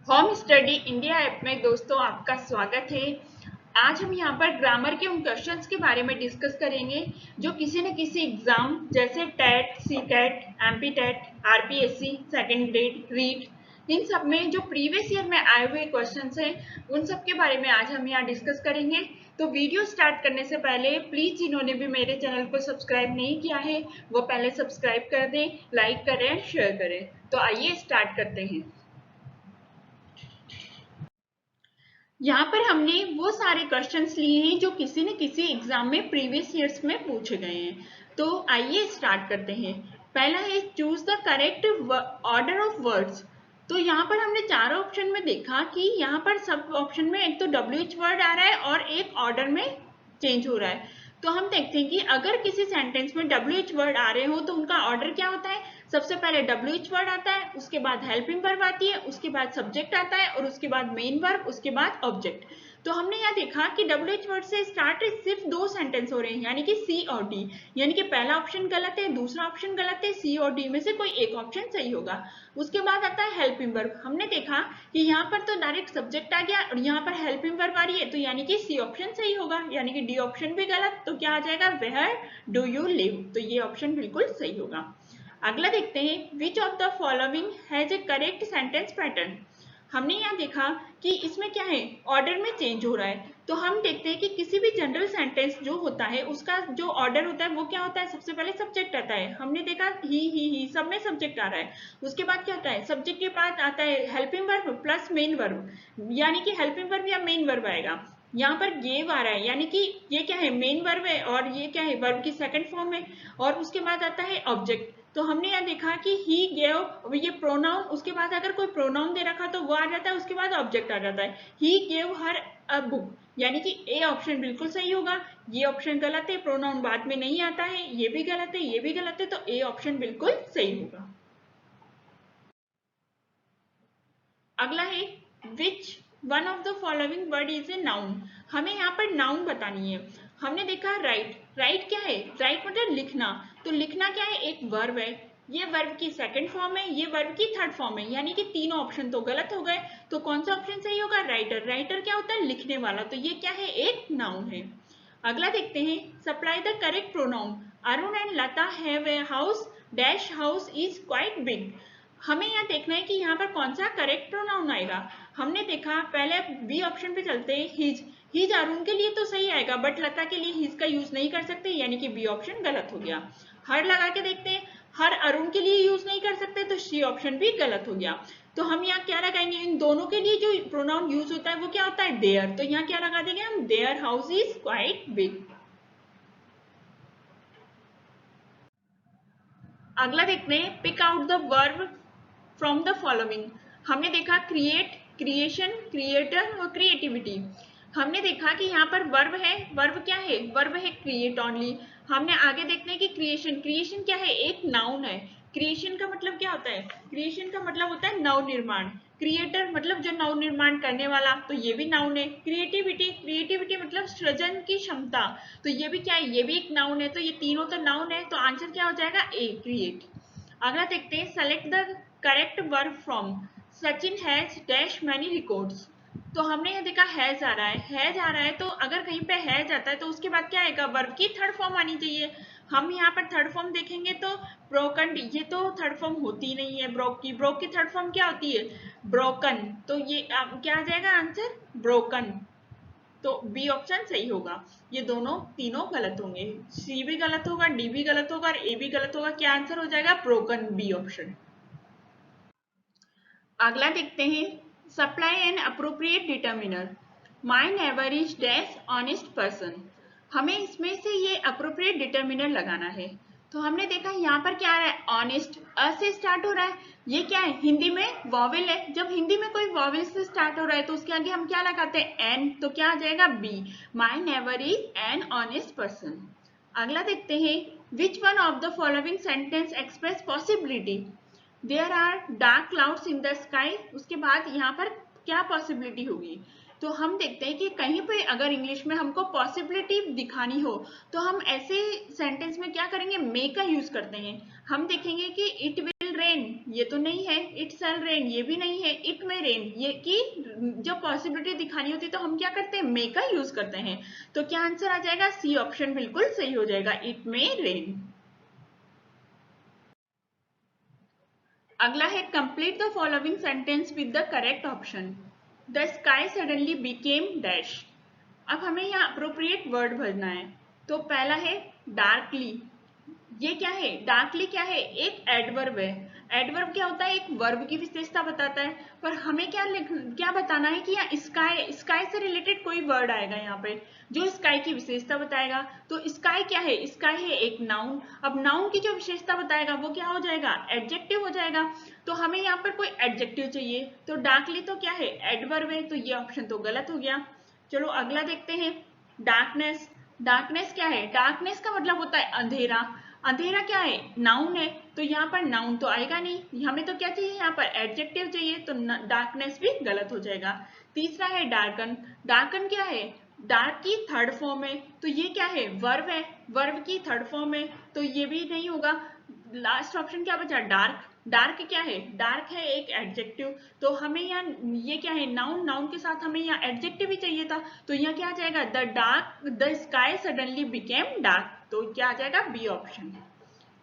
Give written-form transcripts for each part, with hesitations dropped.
Home study India app में दोस्तों आपका स्वागत है। आज हम यहाँ पर ग्रामर के उन क्वेश्चंस के बारे में डिस्कस करेंगे जो किसी न किसी एग्जाम जैसे TET, C TET, MP TET, RPSC, second grade, REET, इन सब में जो प्रीवियस ईयर में आए हुए क्वेश्चंस हैं उन सब के बारे में आज हम यहाँ डिस्कस करेंगे। तो वीडियो स्टार्ट करने से पहले प्लीज जिन्होंने भी मेरे चैनल को सब्सक्राइब नहीं किया है वो पहले सब्सक्राइब कर दें, लाइक करें, शेयर करें। तो आइए स्टार्ट करते हैं। यहाँ पर हमने वो सारे क्वेश्चंस लिए हैं जो किसी न किसी एग्जाम में प्रीवियस ईयर्स में पूछे गए हैं। तो आइए स्टार्ट करते हैं। पहला है choose the correct order of words. तो यहाँ पर हमने चारों ऑप्शन में देखा कि यहाँ पर सब ऑप्शन में एक तो WH वर्ड आ रहा है और एक ऑर्डर में चेंज हो रहा है। तो हम देखते हैं कि अगर किसी सेंटेंस में WH वर्ड आ रहे हो तो उनका ऑर्डर क्या होता है। सबसे पहले WH वर्ड आता है, उसके बाद हेल्पिंग वर्ब आती है, उसके बाद सब्जेक्ट आता है और उसके बाद मेन वर्ब, उसके बाद ऑब्जेक्ट। तो हमने यहाँ देखा कि WH वर्ड से स्टार्ट सिर्फ दो सेंटेंस हो रहे हैं, यानी कि सी और डी। यानी कि पहला ऑप्शन गलत है, दूसरा ऑप्शन गलत है, सी और डी में से कोई एक ऑप्शन सही होगा। उसके बाद आता है हेल्पिंग वर्ब। हमने देखा कि यहाँ पर तो डायरेक्ट सब्जेक्ट आ गया और यहाँ पर हेल्पिंग वर्ब आ रही है, तो यानी कि सी ऑप्शन सही होगा, यानी कि डी ऑप्शन भी गलत। तो क्या आ जाएगा, वेयर डू यू लिव। तो ये ऑप्शन बिल्कुल सही होगा। अगला देखते हैं which of the following has A correct sentence pattern. हमने यहाँ देखा कि इसमें क्या है, ऑर्डर में चेंज हो रहा है। तो हम देखते हैं कि किसी भी जनरल सेंटेंस जो होता है उसका जो ऑर्डर होता है वो क्या होता है, सबसे पहले सब्जेक्ट आता है। हमने देखा ही सब में सब्जेक्ट आ रहा है। उसके बाद क्या होता है, सब्जेक्ट के बाद आता है helping verb plus main verb, यानी कि हेल्पिंग वर्ब या मेन वर्ब आएगा। यहाँ पर गेव आ रहा है, यानी कि ये क्या है, मेन वर्ब है और ये क्या है, वर्ब की सेकंड फॉर्म है। और उसके बाद आता है ऑब्जेक्ट। तो हमने यहाँ देखा कि ही गेव, ये प्रोनाउन, उसके बाद अगर कोई प्रोनाउन दे रखा तो वो आ जाता है, उसके बाद ऑब्जेक्ट आ जाता है। He gave her a book, यानी कि ए ऑप्शन बिल्कुल सही होगा। ये ऑप्शन गलत है, प्रोनाउन बाद में नहीं आता है, ये भी गलत है, ये भी गलत है, तो ए ऑप्शन बिल्कुल सही होगा। अगला है विच one of the following word is a noun. हमें यहाँ पर नाउन बतानी है। हमने देखा राइट, राइट क्या है, राइट मतलब लिखना। तो लिखना क्या है, एक वर्ब है। ये वर्ब की सेकंड फॉर्म है, ये वर्ब की थर्ड फॉर्म है, यानी कि तीनों ऑप्शन तो गलत हो गए। तो कौन सा ऑप्शन सही होगा, राइटर। राइटर क्या होता है, लिखने वाला। तो ये क्या है, एक नाउन है। अगला देखते हैं supply the correct pronoun. Arun and Lata have a house dash house is quite big. हमें यहाँ देखना है कि यहाँ पर कौन सा करेक्ट प्रोनाउन आएगा। हमने देखा पहले बी ऑप्शन पे चलते हैं, हिज। हिज अरुण के लिए तो सही आएगा, बट लता के लिए हिज का यूज नहीं कर सकते, यानी कि बी ऑप्शन गलत हो गया। हर लगा के देखते हैं, हर अरुण के लिए यूज नहीं कर सकते, तो सी ऑप्शन भी गलत हो गया। तो हम यहाँ क्या लगाएंगे, इन दोनों के लिए जो प्रोनाउन यूज होता है वो क्या होता है, देयर। तो यहाँ क्या लगा देंगे हम, their house is quite big. अगला देखते हैं pick out the verb from the following. हमने देखा क्रिएट, क्रिएशन, क्रिएटर और क्रिएटिविटी। हमने देखा कि यहाँ पर वर्ब है, वर्ब क्या है, वर्ब है क्रिएट ओनली। हमने आगे देखते हैं कि क्रिएशन, क्रिएशन क्या है, एक नाउन है। क्रिएशन का मतलब क्या होता है, क्रिएशन का मतलब होता है नव निर्माण। क्रिएटर मतलब जो नव निर्माण करने वाला, तो ये भी नाउन है। क्रिएटिविटी, क्रिएटिविटी मतलब सृजन की क्षमता, तो ये भी क्या है, ये भी एक नाउन है। तो ये तीनों तो नाउन है, तो आंसर क्या हो जाएगा, ए, क्रिएट। अगला देखते हैं select the correct verb from. Sachin has dash many records. तो हमने यहाँ देखा हैज आ रहा है, हैज आ रहा है, तो अगर कहीं पे हैज आता है तो उसके बाद क्या आएगा, वर्ब की थर्ड फॉर्म आनी चाहिए। हम यहाँ पर थर्ड फॉर्म देखेंगे तो ब्रोकन, ये तो थर्ड फॉर्म होती नहीं है। ब्रोक की थर्ड फॉर्म क्या होती है, ब्रोकन। तो ये क्या आ जाएगा आंसर, ब्रोकन। तो बी ऑप्शन सही होगा। ये दोनों तीनों गलत होंगे, सी भी गलत होगा, डी भी गलत होगा और ए भी गलत होगा। क्या आंसर हो जाएगा, ब्रोकन, बी ऑप्शन। अगला देखते हैं supply an appropriate determiner. My neighbour is dash honest person. हमें इसमें से ये अप्रोप्रिएट डिटर्मिनर लगाना है। तो हमने देखा यहाँ पर क्या आ रहा है, ऑनेस्ट, अ से स्टार्ट हो रहा है। ये क्या है, हिंदी में वॉवेल है। जब हिंदी में कोई वॉवेल से स्टार्ट हो रहा है तो उसके आगे हम क्या लगाते हैं, एन। तो क्या आ जाएगा, B. My neighbour is an honest person. अगला देखते हैं which one of the following sentence express possibility. There are dark clouds in the sky. उसके बाद यहाँ पर क्या पॉसिबिलिटी होगी। तो हम देखते हैं कि कहीं पे अगर इंग्लिश में हमको पॉसिबिलिटी दिखानी हो तो हम ऐसे सेंटेंस में क्या करेंगे, मे का यूज करते हैं। हम देखेंगे कि इट विल रेन, ये तो नहीं है, इट शैल रेन ये भी नहीं है, इट में रेन ये की जब पॉसिबिलिटी दिखानी होती है तो हम क्या करते हैं, मे का यूज करते हैं। तो क्या आंसर आ जाएगा, सी ऑप्शन बिल्कुल सही हो जाएगा, इट में रेन। अगला है complete the following sentence with the correct option. The sky suddenly became dash. अब हमें यहाँ अप्रोप्रिएट वर्ड भरना है। तो पहला है डार्कली। ये क्या है, डार्कली क्या है, एक एडवर्ब है। एडवर्ब क्या होता है, एक वर्ब की विशेषता बताता है। पर हमें क्या बताना है कि यहाँ स्काई, स्काई से रिलेटेड कोई वर्ड आएगा यहाँ पे जो स्काई की विशेषता बताएगा। तो स्काई क्या है, स्काई है एक नाउन। अब नाउन की जो विशेषता बताएगा वो क्या हो जाएगा, एडजेक्टिव हो जाएगा। तो हमें यहाँ पर कोई एडजेक्टिव चाहिए। तो डार्कली तो क्या है, एडवर्ब है, तो ये ऑप्शन तो गलत हो गया। चलो अगला देखते हैं, डार्कनेस। डार्कनेस क्या है, डार्कनेस का मतलब होता है अंधेरा। अंधेरा क्या है, नाउन है, तो यहाँ पर नाउन तो आएगा नहीं, हमें तो क्या चाहिए, यहाँ पर एडजेक्टिव चाहिए, तो डार्कनेस भी गलत हो जाएगा। तीसरा है डार्कन। डार्कन क्या है, डार्क की थर्ड फॉर्म है, तो ये क्या है, वर्ब है, वर्ब की थर्ड फॉर्म है, तो ये भी नहीं होगा। लास्ट ऑप्शन क्या बचा, डार्क। डार्क क्या है, डार्क है एक एडजेक्टिव, तो हमें यहाँ ये क्या है, नाउन, नाउन के साथ हमें यहाँ एडजेक्टिव ही चाहिए था, तो यहाँ क्या आ जाएगा, the sky suddenly became dark, तो क्या आ जाएगा, बी ऑप्शन।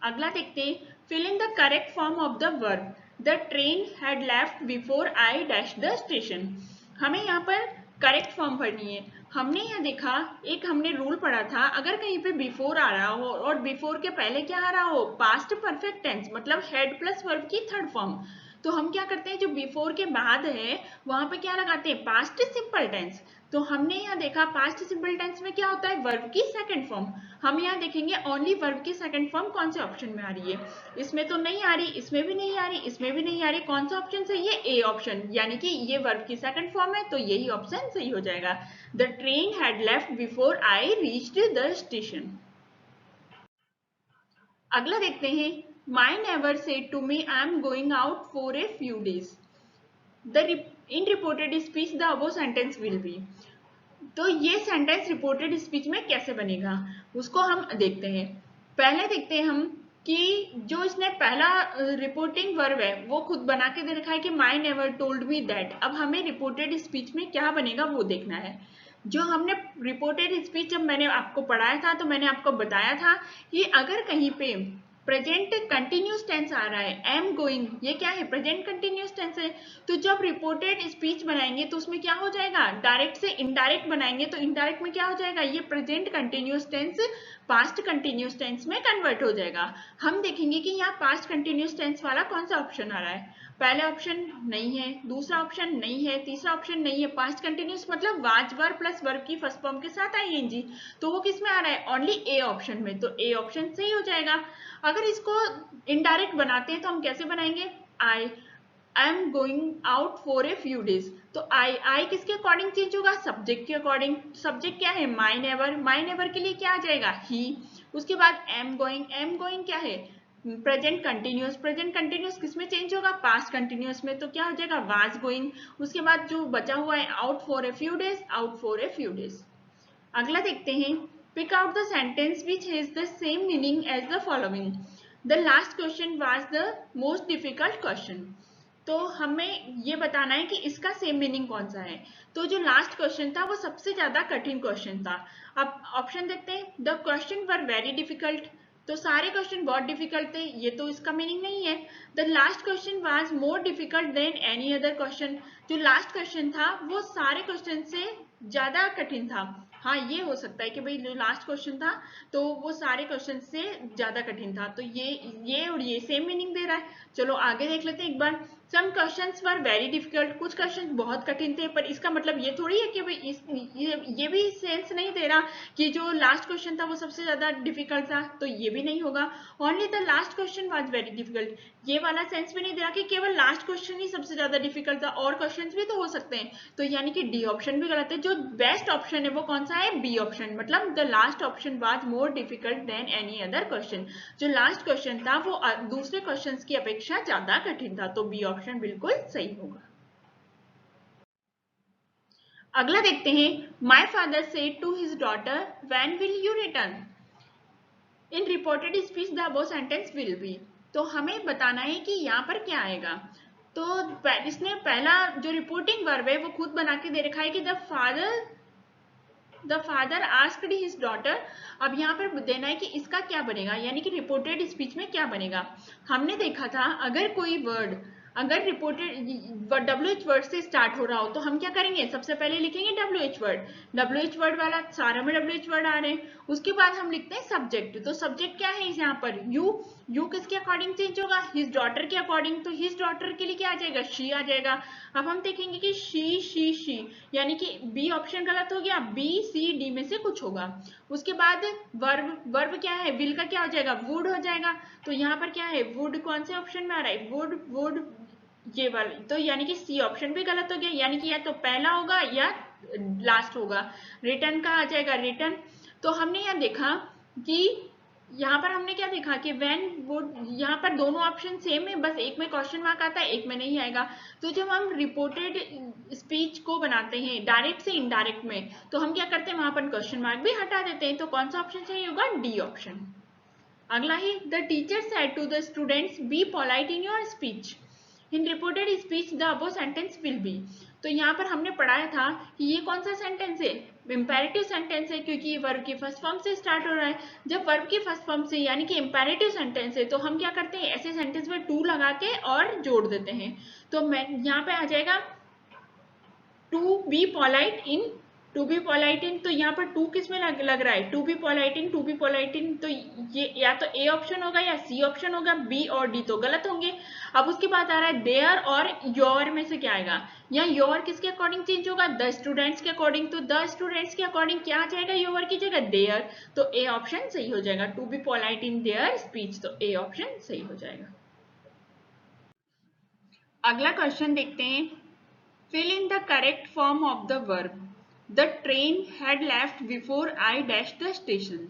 अगला देखते हैं, fill in the correct form of the verb. The train had left before I dash the station. हमें यहाँ पर करेक्ट फॉर्म भरनी है। हमने यहाँ देखा, एक हमने रूल पढ़ा था, अगर कहीं पे बिफोर आ रहा हो और बिफोर के पहले क्या आ रहा हो, पास्ट परफेक्ट टेंस, मतलब हेड प्लस वर्ब की थर्ड फॉर्म, तो हम क्या करते हैं, जो बिफोर के बाद है वहां पे क्या लगाते हैं, पास्ट सिंपल टेंस। तो हमने यहाँ देखा पास्ट सिंपल टेंस में क्या होता है, वर्ब की सेकंड फॉर्म। हम यहाँ देखेंगे ओनली वर्ब की सेकंड फॉर्म कौन से ऑप्शन में आ रही है। इसमें तो नहीं आ रही, इसमें भी नहीं आ रही, इसमें भी नहीं आ रही, कौन सा ऑप्शन सही है, ए ऑप्शन, यानी कि ये वर्ब की सेकंड फॉर्म है, तो यही ऑप्शन सही हो जाएगा। The train had left before I reached the station. अगला देखते हैं, my never said to me I am going out for a few days. The in reported speech the above sentence will be. तो ये sentence reported speech में कैसे बनेगा, उसको हम देखते हैं। पहले देखते हैं हम कि जो इसने पहला रिपोर्टिंग वर्ब है वो खुद बना के दे रखा है कि माई नेवर टोल्ड मी दैट। अब हमें रिपोर्टेड स्पीच में क्या बनेगा वो देखना है। जो हमने रिपोर्टेड स्पीच जब मैंने आपको पढ़ाया था तो मैंने आपको बताया था कि अगर कहीं पे प्रेजेंट कंटिन्यूस टेंस आ रहा है, एम गोइंग, ये क्या है, प्रेजेंट कंटिन्यूस टेंस है, तो जब रिपोर्टेड स्पीच बनाएंगे तो उसमें क्या हो जाएगा, डायरेक्ट से इनडायरेक्ट बनाएंगे तो इनडायरेक्ट में क्या हो जाएगा, ये present continuous tense past continuous tense में कन्वर्ट हो जाएगा। हम देखेंगे कि यहाँ पास्ट कंटिन्यूस टेंस वाला कौन सा ऑप्शन आ रहा है। पहला ऑप्शन नहीं है, दूसरा ऑप्शन नहीं है, तीसरा ऑप्शन नहीं है। पास्ट कंटिन्यूस मतलब वाज वर प्लस वर्ब की फर्स्ट फॉर्म के साथ आईएनजी, तो वो किस में आ रहा है, ओनली ए ऑप्शन में, तो ए ऑप्शन सही हो जाएगा। अगर इसको इनडायरेक्ट बनाते हैं तो हम कैसे बनाएंगे, आई am going out for a few days, तो आई किसके अकॉर्डिंग चेंज होगा, सब्जेक्ट के अकॉर्डिंग। सब्जेक्ट क्या है, माई नेवर, माई नेवर के लिए क्या आ जाएगा, ही। उसके बाद एम गोइंग क्या है, प्रेजेंट कंटिन्यूस, प्रेजेंट कंटिन्यूस किस में चेंज होगा, पास्ट कंटिन्यूस में, तो क्या हो जाएगा, वाज गोइंग। उसके बाद जो बचा हुआ है, out for a few days, out for a few days. अगला देखते हैं, pick out the sentence which has the same meaning as the following. The last question was the most difficult question. तो हमें ये बताना है कि इसका सेम मीनिंग कौन सा है। तो जो लास्ट क्वेश्चन था वो सबसे ज्यादा कठिन क्वेश्चन था। अब ऑप्शन देखते हैं, the question were very difficult, तो सारे क्वेश्चन बहुत डिफिकल्ट थे, ये तो इसका मीनिंग नहीं है। The last question was more difficult than any other question, जो लास्ट क्वेश्चन था वो सारे क्वेश्चन से ज्यादा कठिन था। हाँ, ये हो सकता है कि भाई जो लास्ट क्वेश्चन था तो वो सारे क्वेश्चन से ज्यादा कठिन था, तो ये और ये सेम मीनिंग दे रहा है। चलो आगे देख लेते हैं एक बार। Some questions were very difficult, कुछ क्वेश्चंस बहुत कठिन थे, पर इसका मतलब ये थोड़ी है कि भाई ये भी सेंस नहीं दे रहा कि जो लास्ट क्वेश्चन था वो सबसे ज्यादा डिफिकल्ट था, तो ये भी नहीं होगा। Only the last question was very difficult, ये वाला सेंस भी नहीं दे रहा कि केवल लास्ट क्वेश्चन ही सबसे ज्यादा डिफिकल्ट था, और क्वेश्चन भी तो हो सकते हैं, तो यानी कि डी ऑप्शन भी गलत है। जो बेस्ट ऑप्शन है वो कौन सा है, बी ऑप्शन, मतलब the last option was more difficult than any other question. जो लास्ट क्वेश्चन था वो दूसरे क्वेश्चंस की अपेक्षा ज्यादा कठिन था, तो बी ऑप्शन बिल्कुल सही होगा। अगला देखते हैं, my father said to his daughter when will you return. In reported speech the above sentence will be. तो हमें बताना है कि यहाँ पर क्या आएगा। तो इसने पहला जो रिपोर्टिंग वर्ब है वो खुद बना के दे रखा है कि the father asked his daughter. अब यहाँ पर देना है कि इसका क्या बनेगा, यानी कि रिपोर्टेड स्पीच में क्या बनेगा। हमने देखा था अगर कोई वर्ड अगर रिपोर्टेड WH वर्ड से स्टार्ट हो रहा हो तो हम क्या करेंगे, सबसे पहले लिखेंगे WH वर्ड। WH वर्ड वाला सारा में WH वर्ड आ रहे हैं, उसके बाद हम लिखते हैं सब्जेक्ट। तो सब्जेक्ट क्या है यहाँ पर, यू किसके अकॉर्डिंग चेंज होगा, हिज डॉटर के अकॉर्डिंग। तो हिज डॉटर के लिए क्या आ जाएगा, शी आ जाएगा। अब हम देखेंगे कि शी यानी कि बी ऑप्शन गलत हो गया, बी सी डी में से कुछ होगा। उसके बाद वर्ब क्या है, विल का क्या हो जाएगा, वुड हो जाएगा। तो यहाँ पर क्या है, वुड कौन से ऑप्शन में आ रहा है, वुड ये वाला। तो यानी कि सी ऑप्शन भी गलत हो गया, यानी कि या तो पहला होगा या लास्ट होगा। रिटर्न का आ जाएगा रिटर्न। तो हमने यहाँ देखा कि यहाँ पर हमने क्या देखा कि व्हेन वुड, यहाँ पर दोनों ऑप्शन सेम है, बस एक में क्वेश्चन मार्क आता है, एक में नहीं आएगा। तो जब हम रिपोर्टेड स्पीच को बनाते हैं डायरेक्ट से इनडायरेक्ट में, तो हम क्या करते हैं, वहां पर क्वेश्चन मार्क भी हटा देते हैं। तो कौन सा ऑप्शन सही होगा, डी ऑप्शन। अगला है, the teacher said to the students be polite in your speech, in reported speech the above sentence will be. तो यहाँ पर हमने पढ़ाया था कि ये कौन सा सेंटेंस है, इंपेरेटिव सेंटेंस है, क्योंकि ये वर्ब की फर्स्ट फॉर्म से स्टार्ट हो रहा है। जब वर्ब की फर्स्ट फॉर्म से यानी कि इंपेरेटिव सेंटेंस है तो हम क्या करते हैं, ऐसे सेंटेंस में टू लगा के और जोड़ देते हैं। तो मैं यहाँ पे आ जाएगा to be polite in, to be polite in. तो यहाँ पर टू किस में लग रहा है, to be polite in, to be polite in. तो ये या तो ए ऑप्शन होगा या सी ऑप्शन होगा, बी और डी तो गलत होंगे। अब उसके बाद आ रहा है देयर और योर में से क्या आएगा, यहाँ योर किसके अकॉर्डिंग चेंज होगा, द स्टूडेंट्स के अकॉर्डिंग। तो द स्टूडेंट्स के अकॉर्डिंग क्या आ जाएगा, योर की जगह देयर। तो ए ऑप्शन सही हो जाएगा, to be polite in their speech. तो ए ऑप्शन सही हो जाएगा। अगला क्वेश्चन देखते हैं, fill in the correct form of the verb. The train had left before I dashed the station.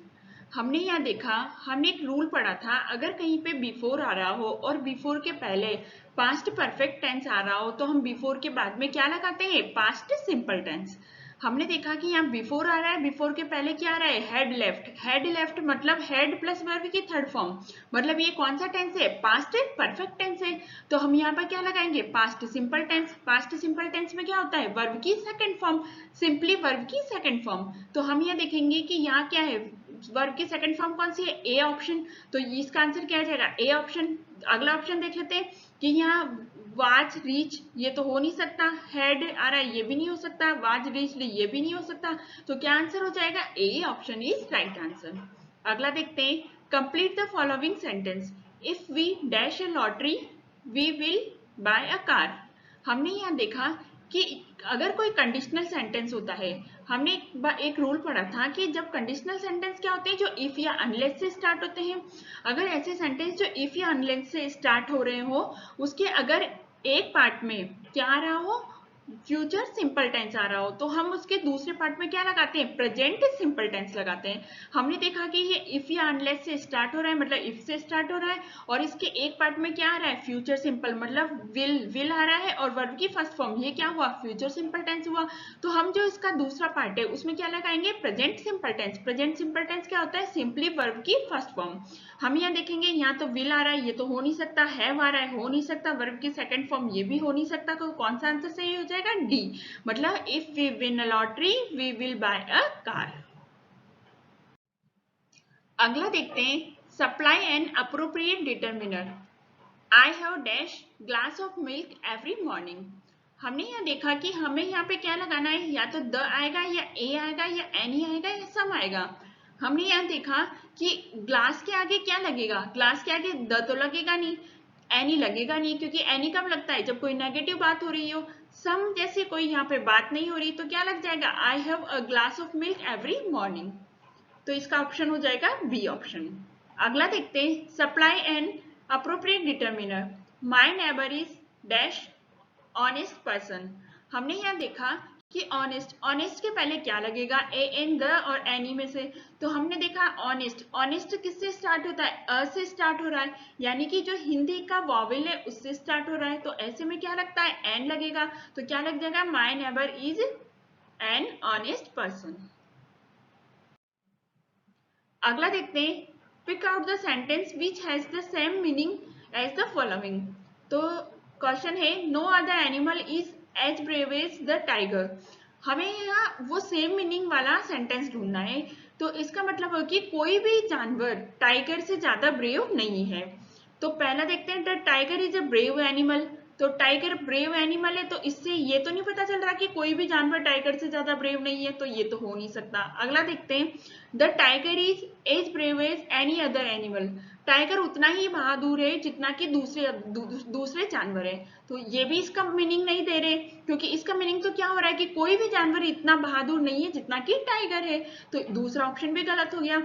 हमने यहाँ देखा, हमने एक रूल पढ़ा था, अगर कहीं पे बिफोर आ रहा हो और बिफोर के पहले पास्ट परफेक्ट टेंस आ रहा हो तो हम बिफोर के बाद में क्या लगाते हैं, पास्ट सिंपल टेंस। हमने देखा कि यहाँ बिफोर आ रहा है, बिफोर के पहले क्या आ रहा है, हैड लेफ्ट। हैड लेफ्ट मतलब हैड प्लस वर्ब की थर्ड फॉर्म, मतलब ये कौन सा टेंस है, पास्ट परफेक्ट टेंस है। तो हम यहाँ पर क्या लगाएंगे, past simple tense. Past simple tense में क्या होता है, वर्ब की सेकंड फॉर्म, सिंपली वर्ब की सेकंड फॉर्म। तो हम यहाँ देखेंगे कि यहाँ क्या है, वर्ब की सेकंड फॉर्म कौन सी है, ए ऑप्शन। तो इसका आंसर क्या आ जाएगा, ए ऑप्शन। अगला ऑप्शन देख लेते हैं कि यहाँ वाज रीच, ये तो हो नहीं सकता, हेड आ रहा है ये भी नहीं हो सकता, वाज रीच्ड ये भी नहीं हो सकता। तो क्या आंसर हो जाएगा, A option is right answer. अगला देखते हैं, complete the following sentence, if we dash a lottery we will buy a car. हमने यहाँ देखा कि अगर कोई कंडीशनल सेंटेंस होता है, हमने एक रूल पढ़ा था कि जब कंडीशनल सेंटेंस क्या होते हैं, जो इफ या अनलेस से स्टार्ट होते हैं। अगर ऐसे सेंटेंस जो इफ या अनलेस से स्टार्ट हो रहे हो, उसके अगर एक पार्ट में क्या आ रहा हो, फ्यूचर सिंपल टेंस आ रहा हो, तो हम उसके दूसरे पार्ट में क्या लगाते हैं, प्रेजेंट सिंपल टेंस लगाते हैं। हमने देखा कि ये इफ या अनलेस से स्टार्ट हो रहा है, मतलब इफ से स्टार्ट हो रहा है, और इसके एक पार्ट में क्या आ रहा है, फ्यूचर सिंपल, मतलब विल आ रहा है, और वर्ब की फर्स्ट फॉर्म ये क्या हुआ, फ्यूचर सिंपल टेंस हुआ। तो हम जो इसका दूसरा पार्ट है उसमें क्या लगाएंगे, present simple tense. Present simple tense क्या होता है, सिंपली वर्ब की फर्स्ट फॉर्म। हम यहाँ देखेंगे, यहाँ तो विल आ रहा है, ये तो हो नहीं सकता, हैव आ रहा है, हो नहीं सकता, वर्ब की सेकंड फॉर्म ये भी हो नहीं सकता। तो कौन सा आंसर सही हो जाएगा, डी, मतलब if we win a lottery we will buy a car. अगला देखते हैं, supply an appropriate determiner, I have dash glass of milk every morning. हमने यहाँ देखा कि हमें यहाँ पे क्या लगाना है, या तो द आएगा या ए आएगा या एनी आएगा या सम आएगा। हमने यहाँ देखा कि ग्लास के आगे क्या लगेगा, ग्लास के आगे द तो लगेगा नहीं, एनी लगेगा नहीं, क्योंकि एनी कब लगता है, जब कोई नेगेटिव बात हो रही हो। सम जैसे कोई यहाँ पे बात नहीं हो रही तो क्या लग जाएगा, I have a glass of milk every morning. तो इसका ऑप्शन हो जाएगा बी ऑप्शन। अगला देखते हैं, supply an appropriate determiner, my neighbour is dash honest person. हमने यहाँ देखा कि ऑनेस्ट, ऑनेस्ट के पहले क्या लगेगा, ए एन द और एनी में से। तो हमने देखा ऑनेस्ट, ऑनेस्ट किससे स्टार्ट होता है, अ से स्टार्ट हो रहा है, यानी कि जो हिंदी का वॉवेल है उससे स्टार्ट हो रहा है। तो ऐसे में क्या लगता है, एन लगेगा। तो क्या लग जाएगा, my neighbour is an honest person. अगला देखते हैं, pick out the sentence which has the same meaning as the following. तो क्वेश्चन है no other animal is as brave as the tiger. हमें यहाँ वो सेम मीनिंग वाला सेंटेंस ढूंढना है। तो इसका मतलब है कि कोई भी जानवर टाइगर से ज्यादा ब्रेव नहीं है। तो पहला देखते हैं, the tiger is a brave animal. तो टाइगर ब्रेव एनिमल है, तो इससे ये तो नहीं पता चल रहा कि कोई भी जानवर टाइगर से ज्यादा ब्रेव नहीं है, तो ये तो हो नहीं सकता। अगला देखते हैं, the tiger is as brave as any other animal. Tiger उतना ही बहादुर है जितना कि दूसरे जानवर है। तो ये भी इसका मीनिंग नहीं दे रहे, क्योंकि इसका मीनिंग तो क्या हो रहा है कि कोई भी जानवर इतना बहादुर नहीं है जितना कि टाइगर है। तो दूसरा ऑप्शन भी गलत हो गया।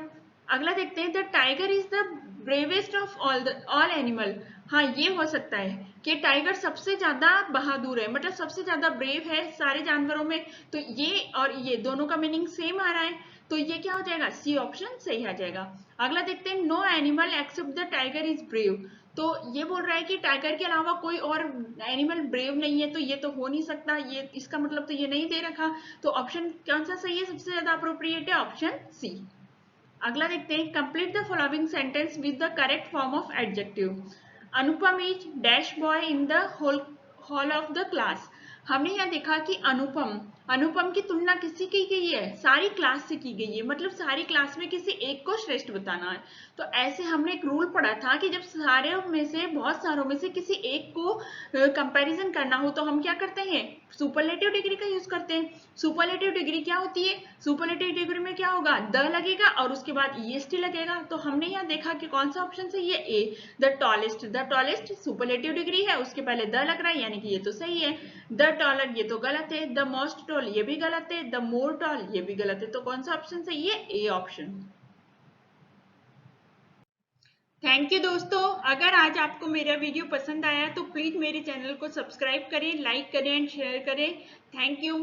अगला देखते हैं, the tiger is the bravest of all animal. हाँ, ये हो सकता है कि टाइगर सबसे ज्यादा बहादुर है, मतलब सबसे ज्यादा ब्रेव है सारे जानवरों में। तो ये और ये दोनों का मीनिंग सेम आ रहा है, तो ये क्या हो जाएगा, सी ऑप्शन सही आ जाएगा। अगला देखते हैं, no animal except the tiger is brave. तो ये बोल रहा है कि टाइगर के अलावा कोई और एनिमल ब्रेव नहीं है, तो ये तो हो नहीं सकता, ये इसका मतलब तो ये नहीं दे रखा। तो ऑप्शन कौन सा सही है, सबसे ज्यादा अप्रोप्रिएट है ऑप्शन सी। अगला देखते हैं, complete the following sentence with the correct form of adjective. Anupam is dash boy in the hall of the class. हमने यहाँ देखा कि अनुपम की तुलना किससे की गई है, सारी क्लास से की गई है, मतलब सारी क्लास में किसी एक को श्रेष्ठ बताना है। तो ऐसे हमने एक रूल पढ़ा था कि जब सारे में से बहुत सारों में से किसी एक को कंपैरिजन करना हो तो हम क्या करते हैं, सुपरलेटिव डिग्री का यूज करते हैं। सुपरलेटिव डिग्री क्या होती है, सुपरलेटिव डिग्री में क्या होगा, द लगेगा और उसके बाद ईएसटी लगेगा। तो हमने यहाँ देखा कि कौन सा ऑप्शन सही है, ए द टॉलेस्ट सुपरलेटिव डिग्री है, उसके पहले द लग रहा है, यानी कि ये तो सही है। द टॉलर ये तो गलत है, द मोस्ट टॉल ये भी गलत है, द मोर टॉल ये भी गलत है। तो कौन सा ऑप्शन सही है, ए ऑप्शन। थैंक यू दोस्तों, अगर आज आपको मेरा वीडियो पसंद आया तो प्लीज मेरे चैनल को सब्सक्राइब करें, लाइक करें एंड शेयर करें। Thank you.